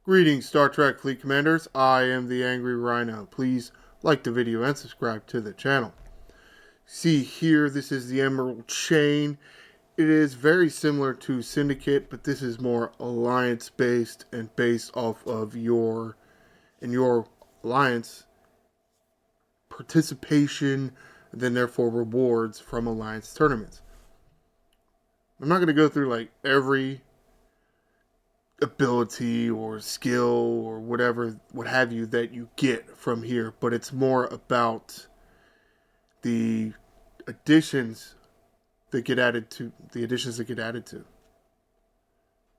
Greetings, Star Trek Fleet Commanders. I am the Angry Rhino. Please like the video and subscribe to the channel. See here, this is the Emerald Chain. It is very similar to Syndicate, but this is more alliance-based and based off of your alliance participation, then therefore rewards from alliance tournaments. I'm not going to go through like every ability or skill or whatever, what have you, that you get from here, but it's more about the additions that get added to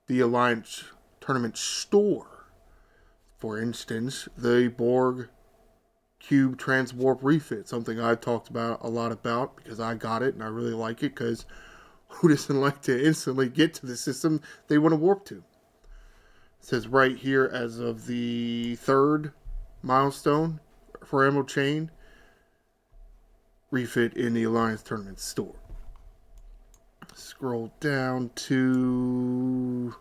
the Alliance Tournament store. For instance, the Borg Cube Transwarp refit, something I've talked about a lot about because I got it and I really like it, because who doesn't like to instantly get to the system they want to warp to? It says right here, as of the third milestone for Emerald Chain, refit in the Alliance Tournament store. Scroll down to,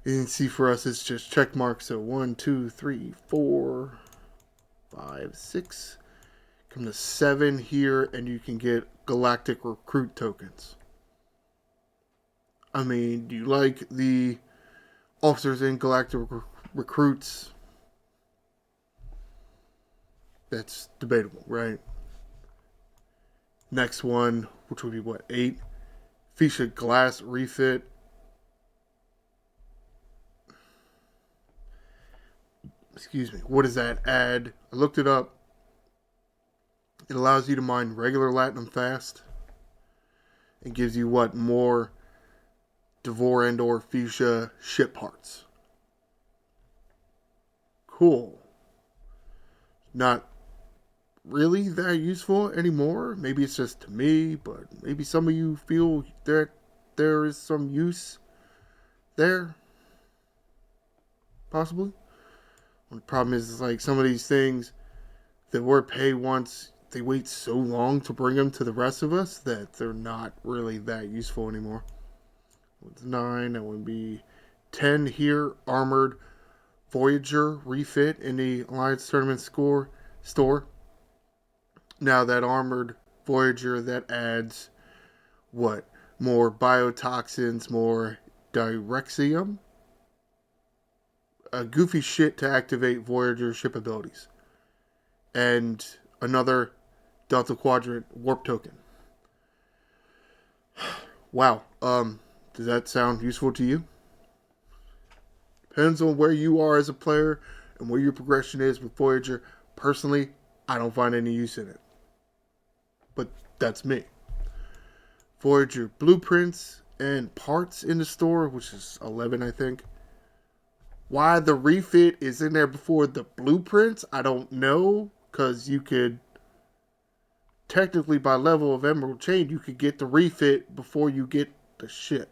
you can see for us it's just check marks. So 1, 2, 3, 4, 5, 6. Come to 7 here, and you can get Galactic Recruit tokens. I mean, do you like the officers in Galactic Recruits? That's debatable, right? Next one, which would be what, 8? Fuchsia Glass refit. Excuse me. What does that add? I looked it up. It allows you to mine regular latinum fast. It gives you what? More Devore and or Fuchsia ship parts. Cool. Not really that useful anymore. Maybe it's just to me, but maybe some of you feel that there is some use there. Possibly. The problem is like some of these things that were paid once, they wait so long to bring them to the rest of us that they're not really that useful anymore. It's 9, that would be 10 here. Armored Voyager refit in the Alliance Tournament store. Now that Armored Voyager, that adds what? More biotoxins, more Direxium? Goofy shit to activate Voyager ship abilities. And another Delta Quadrant warp token. Wow. Does that sound useful to you? Depends on where you are as a player and where your progression is with Voyager. Personally, I don't find any use in it. But that's me. Voyager blueprints and parts in the store, which is 11, I think. Why the refit is in there before the blueprints, I don't know. Because you could, technically by level of Emerald Chain, you could get the refit before you get the shit.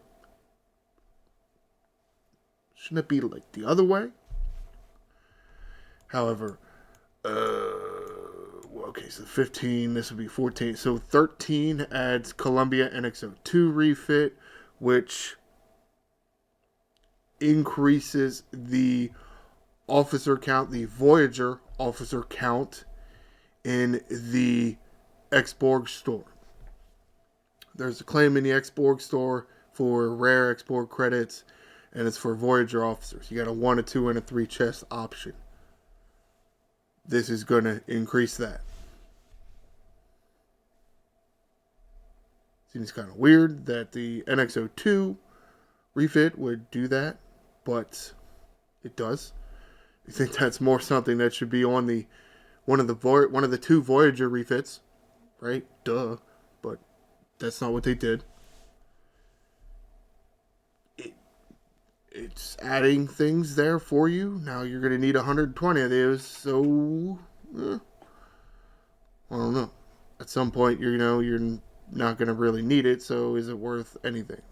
Shouldn't it be like the other way? However, okay, so 15, this would be 14. So 13 adds Columbia NX-02 refit, which increases the officer count, the Voyager officer count in the X-Borg store. There's a claim in the X-Borg store for rare X-Borg credits, and it's for Voyager officers. You got a 1, a 2, and a 3 chest option. This is going to increase that. Seems kind of weird that the NX-02 refit would do that, but it does. You think that's more something that should be on the one of the 2 Voyager refits, right? Duh. But that's not what they did. It's adding things there for you. Now you're going to need 120 of those, so I don't know. At some point, you're not going to really need it, so is it worth anything?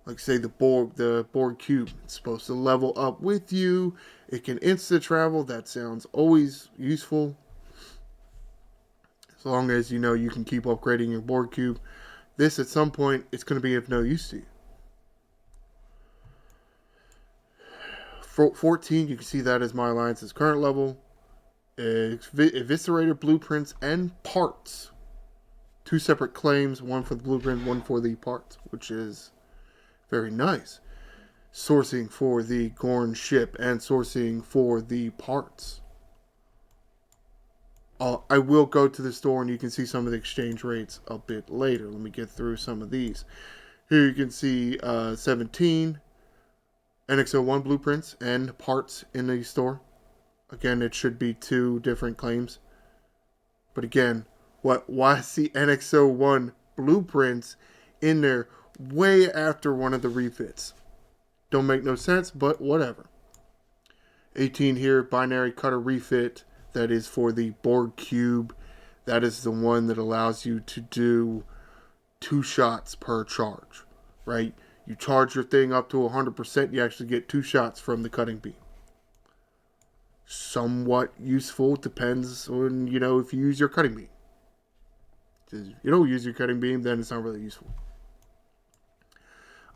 Like say the Borg Cube, it's supposed to level up with you. It can insta travel. That sounds always useful. As long as you can keep upgrading your Borg Cube. This at some point it's going to be of no use to you. 14, you can see that as my alliance's current level. Eviscerator blueprints and parts. 2 separate claims, one for the blueprint, one for the parts, which is very nice. Sourcing for the Gorn ship and sourcing for the parts. I will go to the store and you can see some of the exchange rates a bit later. Let me get through some of these. Here you can see 17 NX-01 blueprints and parts in the store. Again, it should be 2 different claims. But again, why see NX-01 blueprints in there way after one of the refits? Don't make no sense, but whatever. 18 here, binary cutter refit. That is for the Borg cube. That is the one that allows you to do 2 shots per charge, right? You charge your thing up to 100%, you actually get 2 shots from the cutting beam. Somewhat useful, depends on, if you use your cutting beam. If you don't use your cutting beam, then it's not really useful.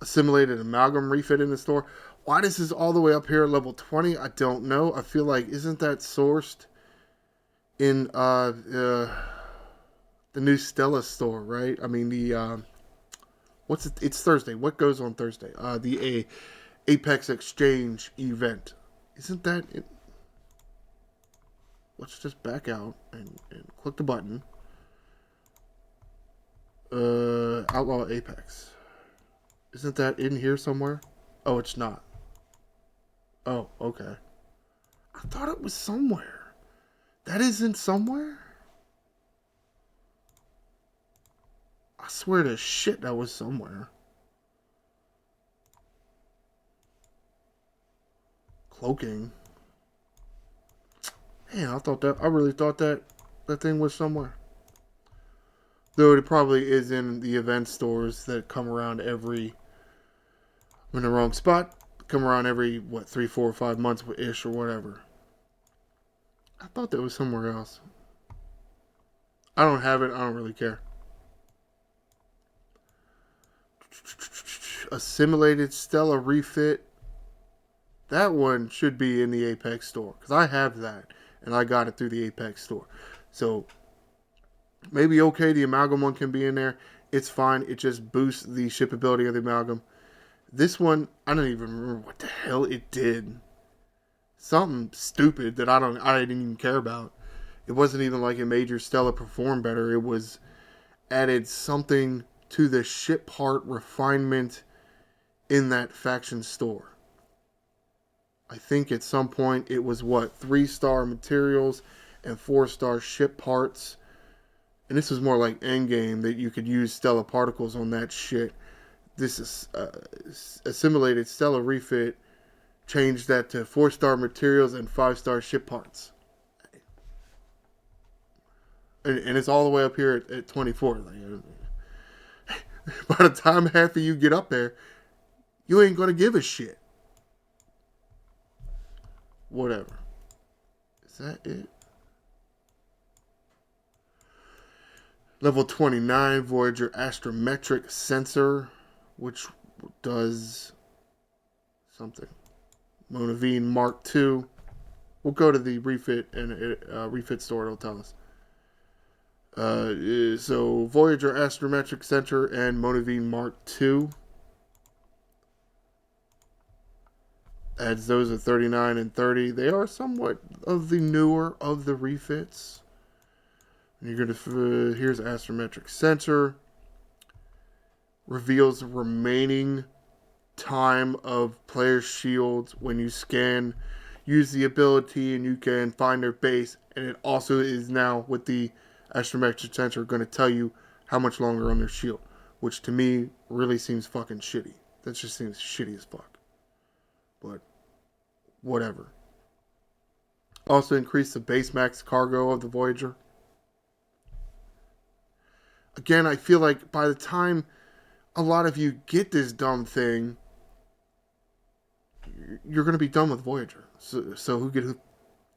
Assimilated amalgam refit in the store. Why this is all the way up here at level 20, I don't know. I feel like, isn't that sourced in the new Stella store, right? I mean, it's Thursday. What goes on Thursday? The Apex Exchange event. Isn't that it? Let's just back out and click the button. Outlaw Apex. Isn't that in here somewhere? Oh, it's not. Oh, okay. I thought it was somewhere. That isn't somewhere? I swear to shit that was somewhere. Cloaking. Man, I really thought that thing was somewhere. Though it probably is in the event stores that come around I'm in the wrong spot. Come around every, 3, 4, 5 months-ish or whatever. I thought that was somewhere else. I don't have it. I don't really care. Assimilated Stella refit. That one should be in the Apex store. Because I have that. And I got it through the Apex store. So, maybe okay, the amalgam one can be in there. It's fine. It just boosts the shippability of the amalgam. This one, I don't even remember what the hell it did. Something stupid that I didn't even care about. It wasn't even like it made your Stella perform better. It was added something to the ship part refinement in that faction store. I think at some point it was 3-star materials and 4-star ship parts. And this was more like endgame that you could use Stella particles on that shit. This is assimilated Stella refit. Changed that to 4-star materials and 5-star ship parts. And it's all the way up here at 24. By the time half of you get up there, you ain't going to give a shit. Whatever. Is that it? Level 29, Voyager astrometric sensor, which does something. Monaveen Mark II. We'll go to the refit and refit store. It'll tell us. So Voyager astrometric sensor and Monaveen Mark II. Adds those at 39 and 30. They are somewhat of the newer of the refits. You're gonna here's astrometric sensor. Reveals the remaining time of player shields when you scan. Use the ability and you can find their base. And it also is now with the astrometric sensor going to tell you how much longer on their shield. Which to me really seems fucking shitty. That just seems shitty as fuck. But whatever. Also increase the base max cargo of the Voyager. Again, I feel like by the time a lot of you get this dumb thing, you're going to be done with Voyager. So who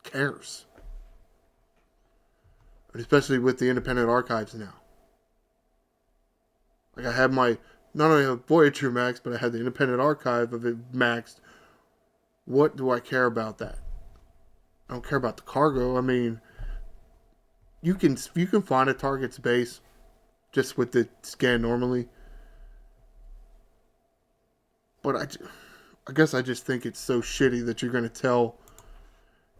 cares? And especially with the independent archives now. Like I have not only have Voyager maxed, but I had the independent archive of it maxed What do I care about that? I don't care about the cargo. I mean, you can find a target's base just with the scan normally, but I guess I just think it's so shitty that you're gonna tell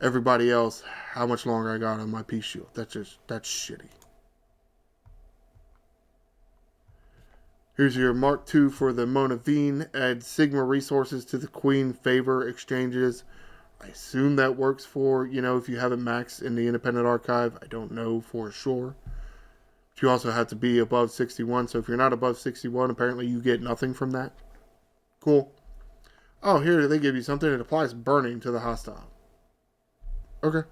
everybody else how much longer I got on my P shield. That's shitty. Here's your Mark II for the Monaveen. Add Sigma resources to the Queen favor exchanges. I assume that works for, if you have it maxed in the Independent Archive. I don't know for sure. But you also have to be above 61. So if you're not above 61, apparently you get nothing from that. Cool. Oh, here they give you something. It applies burning to the hostile. Okay.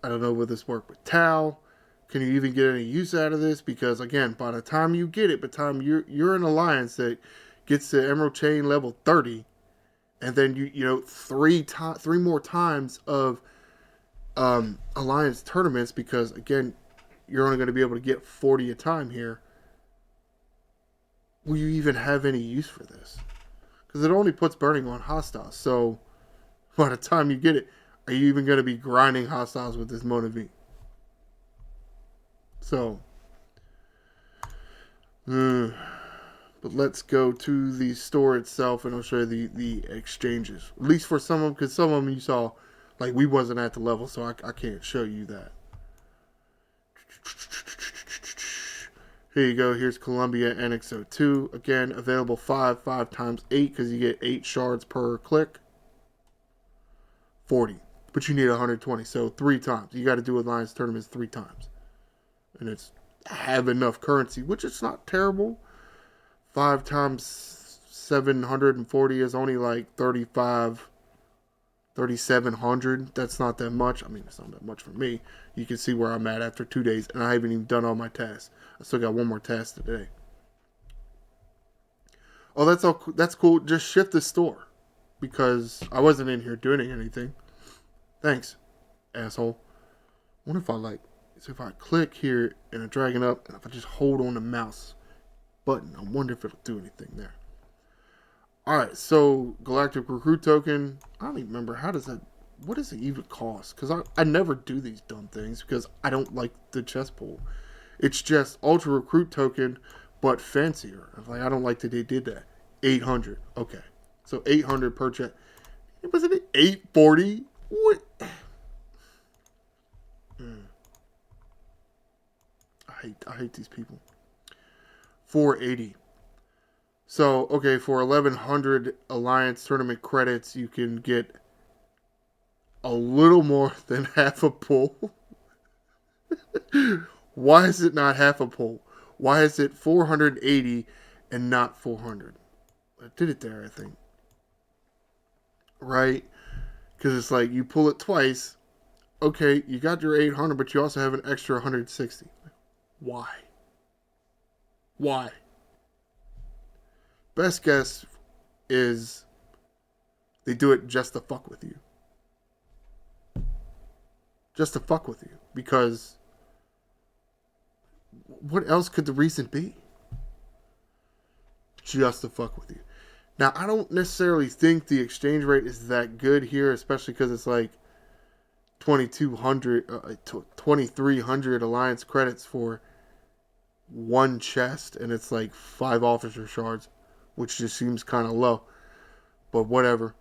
I don't know will this work with Tau. Can you even get any use out of this? Because again, by the time you get it, by the time you're an alliance that gets to Emerald Chain level 30, and then three more times of alliance tournaments, because again, you're only going to be able to get 40 a time here. Will you even have any use for this? Because it only puts burning on hostiles. So by the time you get it, are you even going to be grinding hostiles with this Monaveen? So, but let's go to the store itself, and I'll show you the exchanges. At least for some of them, because some of them you saw, like, we wasn't at the level, so I can't show you that. Here you go. Here's Columbia NX02. Again, available 5 times 8, because you get 8 shards per click. 40. But you need 120, so 3 times. You got to do alliance tournaments 3 times. And it's have enough currency, which is not terrible. 5 times 740 is only like 3,700. That's not that much. I mean, it's not that much for me. You can see where I'm at after 2 days, and I haven't even done all my tasks. I still got one more task today. Oh, that's cool. Just shift the store, because I wasn't in here doing anything. Thanks, asshole. I wonder if I click here and I drag it up, and if I just hold on the mouse button, I wonder if it'll do anything there. Alright, so Galactic Recruit Token. I don't even remember. What does it even cost? Because I never do these dumb things because I don't like the chess pool. It's just Ultra Recruit Token, but fancier. I don't like that they did that. 800. Okay. So 800 per chess. Wasn't it 840? What? I hate these people. 480. So, okay, for 1,100 Alliance Tournament credits, you can get a little more than half a pull. Why is it not half a pull? Why is it 480 and not 400? I did it there, I think. Right? Because it's like, you pull it twice. Okay, you got your 800, but you also have an extra 160. Why? Why? Best guess is they do it just to fuck with you. Just to fuck with you. Because what else could the reason be? Just to fuck with you. Now, I don't necessarily think the exchange rate is that good here, especially because it's like 2,300 Alliance credits for one chest, and it's like 5 officer shards, which just seems kind of low. But whatever.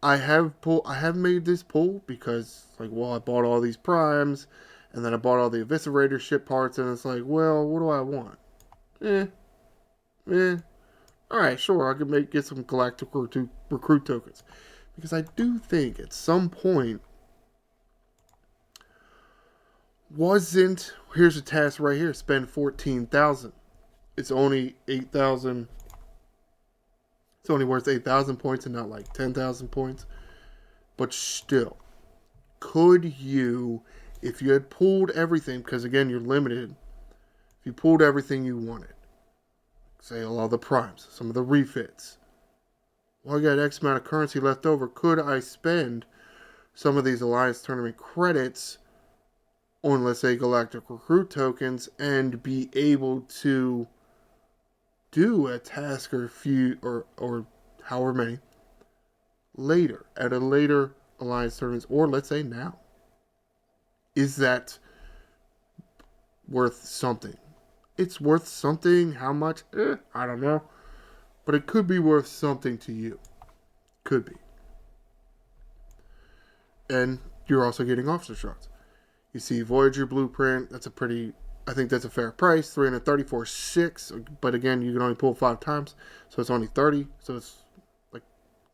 I have made this pull because, like, well, I bought all these primes, and then I bought all the Eviscerator ship parts, and it's like, well, what do I want? Alright, sure, I could get some Galactic Recruit tokens. Because I do think at some point, here's a task right here, spend 14,000. It's only 8,000. It's only worth 8,000 points and not like 10,000 points. But still, could you, if you had pulled everything, because again, you're limited, if you pulled everything you wanted, say all the primes, some of the refits, well, I got X amount of currency left over, could I spend some of these Alliance Tournament credits on, let's say, Galactic Recruit tokens and be able to do a task or a few or however many later at a later alliance tournament, or let's say now, is that worth something? It's worth something. How much? I don't know. But it could be worth something to you. Could be. And you're also getting officer shots. You see Voyager blueprint. That's a pretty, I think that's a fair price. 334.6. But again, you can only pull 5 times. So it's only 30. So it's like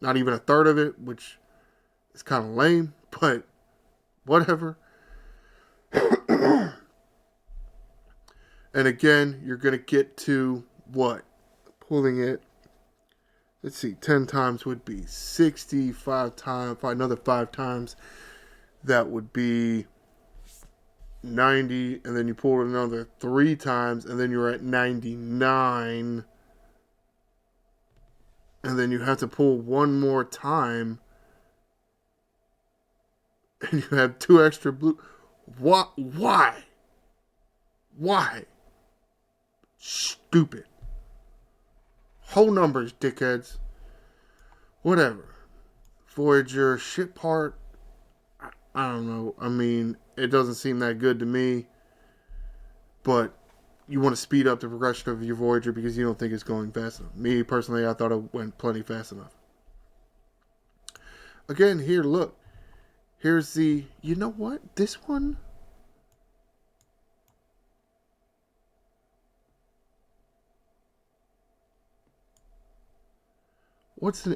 not even a third of it, which is kind of lame. But whatever. And again, you're going to get to what? Pulling it. Let's see, 10 times would be 65 times. Another 5 times, that would be 90. And then you pull it another 3 times, and then you're at 99. And then you have to pull one more time. And you have 2 extra blue. What? Why? Why? Stupid. Whole numbers, dickheads. Whatever. Voyager ship part. I don't know. I mean, it doesn't seem that good to me. But you want to speed up the progression of your Voyager because you don't think it's going fast enough. Me, personally, I thought it went plenty fast enough. Again, here, look. Here's the... You know what? This one...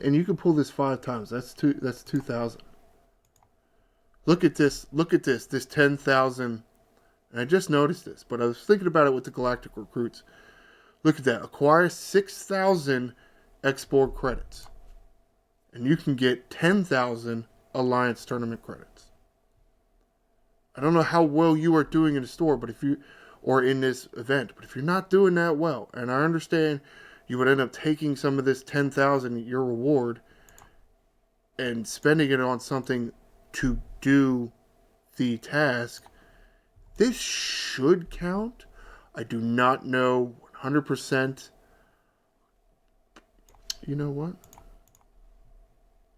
and you can pull this 5 times. That's 2,000. Look at this. Look at this. This 10,000. And I just noticed this, but I was thinking about it with the Galactic Recruits. Look at that. Acquire 6,000 export credits. And you can get 10,000 Alliance Tournament credits. I don't know how well you are doing in the store, but if you, or in this event, but if you're not doing that well, and I understand you would end up taking some of this 10,000, your reward, and spending it on something to do the task. This should count. I do not know 100%. You know what?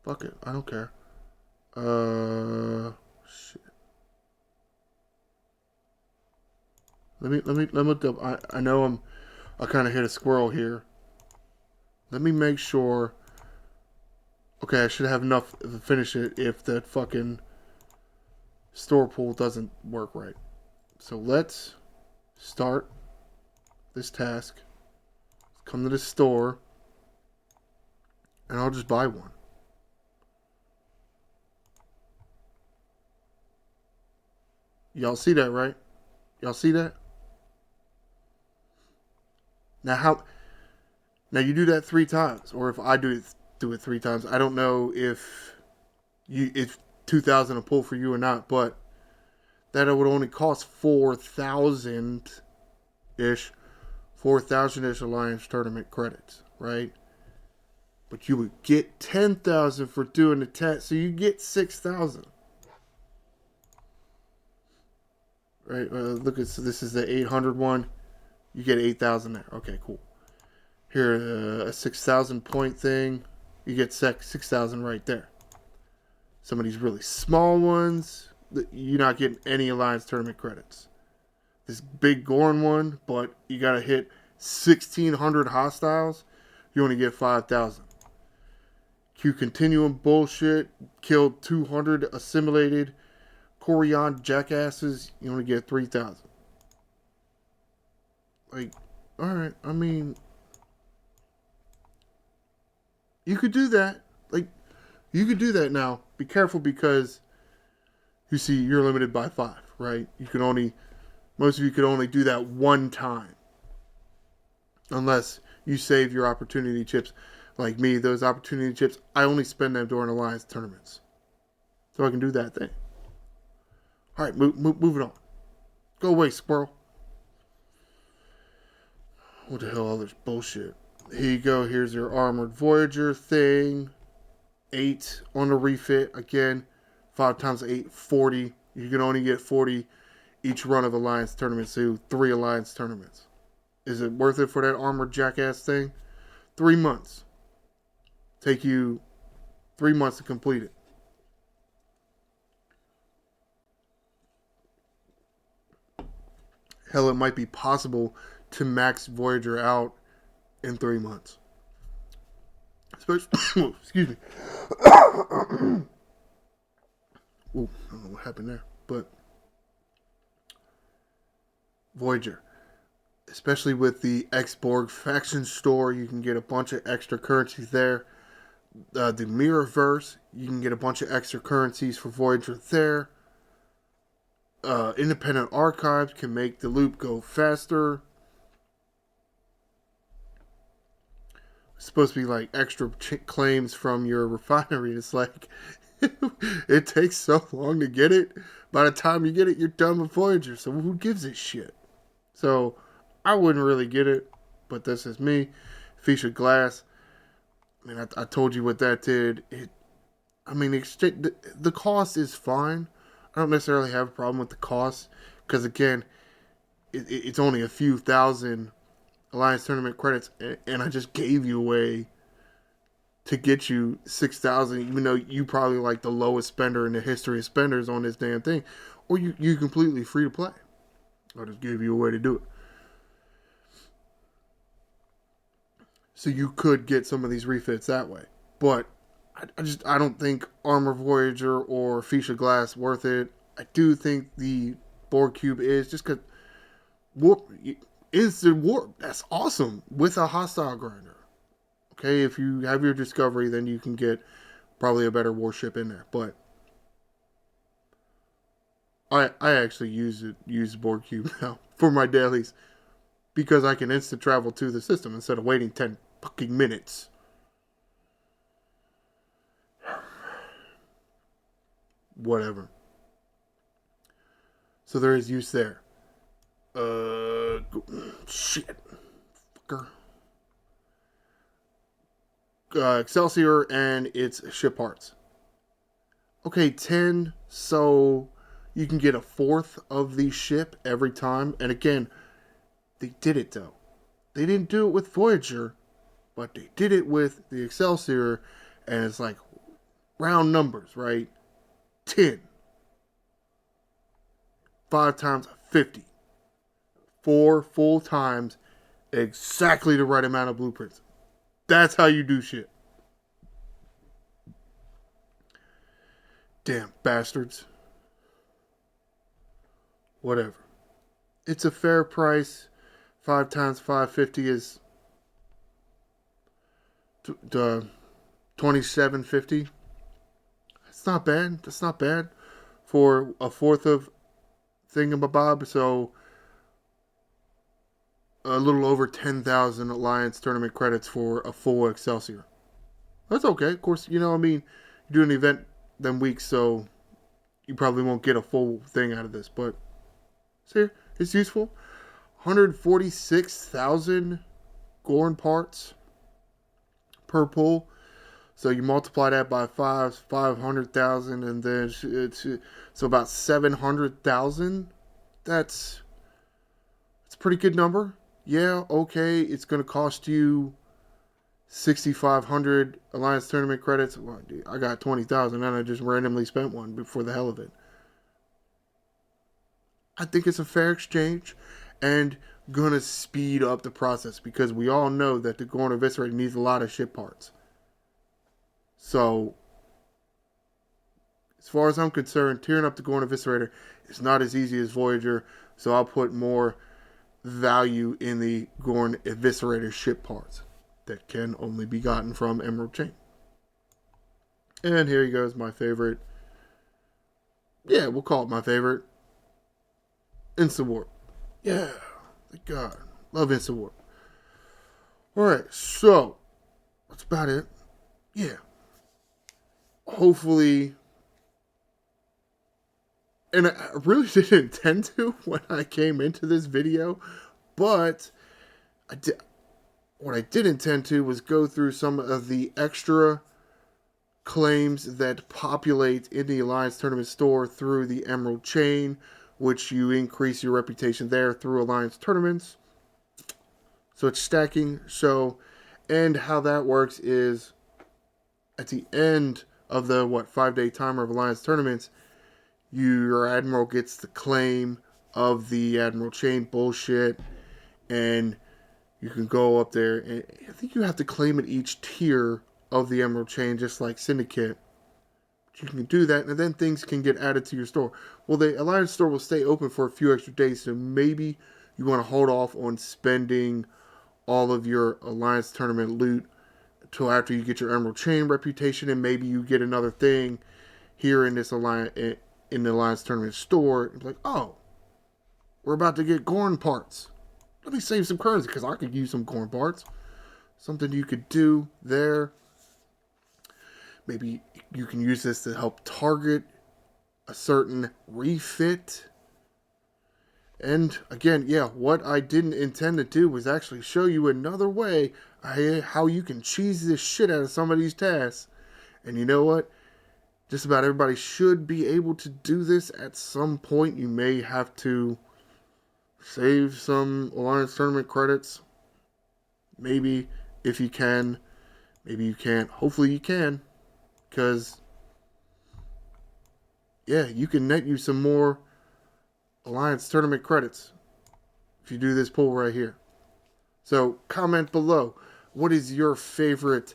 Fuck it. I don't care. Shit. Let me I know I kind of hit a squirrel here. Let me make sure. Okay, I should have enough to finish it if that fucking store pool doesn't work right. So let's start this task. Come to the store. And I'll just buy one. Y'all see that, right? Y'all see that? Now you do that 3 times, or if I do it 3 times. I don't know if 2,000 a pull for you or not, but that it would only cost 4,000-ish Alliance Tournament credits, right? But you would get 10,000 for doing the test, so you get 6,000. Right? Look at this is the 800 one. You get 8,000 there. Okay, cool. Here, a 6,000 point thing. You get 6,000 right there. Some of these really small ones, you're not getting any Alliance Tournament credits. This big Gorn one, but you gotta hit 1,600 hostiles. You only get 5,000. Q Continuum bullshit. Killed 200 assimilated Corian jackasses. You only get 3,000. Like, alright, I mean, you could do that. Like, you could do that now. Be careful because you see you're limited by 5, right? Most of you could only do that 1 time. Unless you save your opportunity chips. Like me, those opportunity chips, I only spend them during Alliance tournaments. So I can do that thing. Alright, move it on. Go away, squirrel. What the hell, all this bullshit. Here you go. Here's your Armored Voyager thing. 8 on the refit. Again, 5 times 8, 40. You can only get 40 each run of Alliance tournaments. So 3 Alliance tournaments Is it worth it for that armored jackass thing? 3 months. Take you 3 months to complete it. Hell, it might be possible to max Voyager out in 3 months. Especially, excuse me. Ooh, I don't know what happened there. But Voyager, especially with the X-Borg faction store, you can get a bunch of extra currencies there. The Mirrorverse, you can get a bunch of extra currencies for Voyager there. Independent archives can make the loop go faster. It's supposed to be like extra claims from your refinery. It's like, it takes so long to get it. By the time you get it, you're done with Voyager. So who gives a shit? So I wouldn't really get it. But this is me. Feature Glass. I mean, I told you what that did. The cost is fine. I don't necessarily have a problem with the cost. Because again, it's only a few thousand Alliance Tournament credits. And I just gave you away to get you 6,000, even though you probably like the lowest spender in the history of spenders on this damn thing. Or you completely free to play. I just gave you a way to do it. So you could get some of these refits that way. But I don't think Armor Voyager or Feature Glass worth it. I do think the Borg Cube is, just because warp is the warp. That's awesome with a hostile grinder. Okay, if you have your discovery, then you can get probably a better warship in there. But I actually use Borg Cube now for my dailies because I can instant travel to the system instead of waiting 10 fucking minutes. Whatever. So there is use there. Shit. Fucker. Excelsior and its ship parts. Okay, 10, so you can get a fourth of the ship every time. And again, they did it though. They didn't do it with Voyager, but they did it with the Excelsior, and it's like round numbers, right? 10. 5 times 50. 4 full times, exactly the right amount of blueprints. That's how you do shit. Damn bastards. Whatever. It's a fair price. 5 times 550 is $27.50. It's not bad. That's not bad for a fourth of thingamabob. So a little over 10,000 Alliance Tournament credits for a full Excelsior. That's okay. Of course, you do an event them weeks, so you probably won't get a full thing out of this. But see, it's useful. 146,000 Gorn parts per pull. So you multiply that by 500,000, and then it's about 700,000. That's a pretty good number. Yeah, okay, it's going to cost you 6,500 Alliance Tournament credits. Well, dude, I got 20,000 and I just randomly spent one for the hell of it. I think it's a fair exchange and going to speed up the process because we all know that the Gorn Eviscerator needs a lot of ship parts. So, as far as I'm concerned, tearing up the Gorn Eviscerator is not as easy as Voyager, so I'll put more value in the Gorn Eviscerator ship parts that can only be gotten from Emerald Chain. And here he goes, my favorite. Yeah, we'll call it my favorite. Instant Warp. Yeah, thank God. Love Instant Warp. Alright, so that's about it. Yeah. Hopefully, and I really didn't intend to when I came into this video, but what I did intend to was go through some of the extra claims that populate in the Alliance Tournament store through the Emerald Chain, which you increase your reputation there through Alliance Tournaments. So it's stacking. So, and how that works is at the end of the 5-day timer of Alliance tournaments, your admiral gets the claim of the admiral chain bullshit, and you can go up there, and I think you have to claim it each tier of the emerald chain, just like Syndicate. But you can do that, and then things can get added to your store. Well, the Alliance store will stay open for a few extra days, so maybe you want to hold off on spending all of your Alliance tournament loot until after you get your emerald chain reputation, and maybe you get another thing here in this Alliance in the Alliance tournament store, and be like, oh, we're about to get Gorn parts. Let me save some currency because I could use some Gorn parts. Something you could do there. Maybe you can use this to help target a certain refit. And again, yeah, what I didn't intend to do was actually show you another way how you can cheese this shit out of some of these tasks. And you know what? Just about everybody should be able to do this at some point. You may have to save some Alliance tournament credits. Maybe, if you can. Maybe you can't. Hopefully you can. Because, yeah, you can net you some more Alliance tournament credits if you do this poll right here. So, comment below. What is your favorite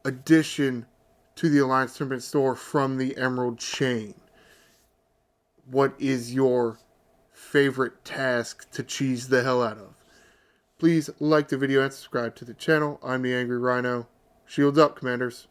addition to the Alliance tournament store from the Emerald Chain? What is your favorite task to cheese the hell out of? Please like the video and subscribe to the channel. I'm the Angry Rhino. Shields up, Commanders.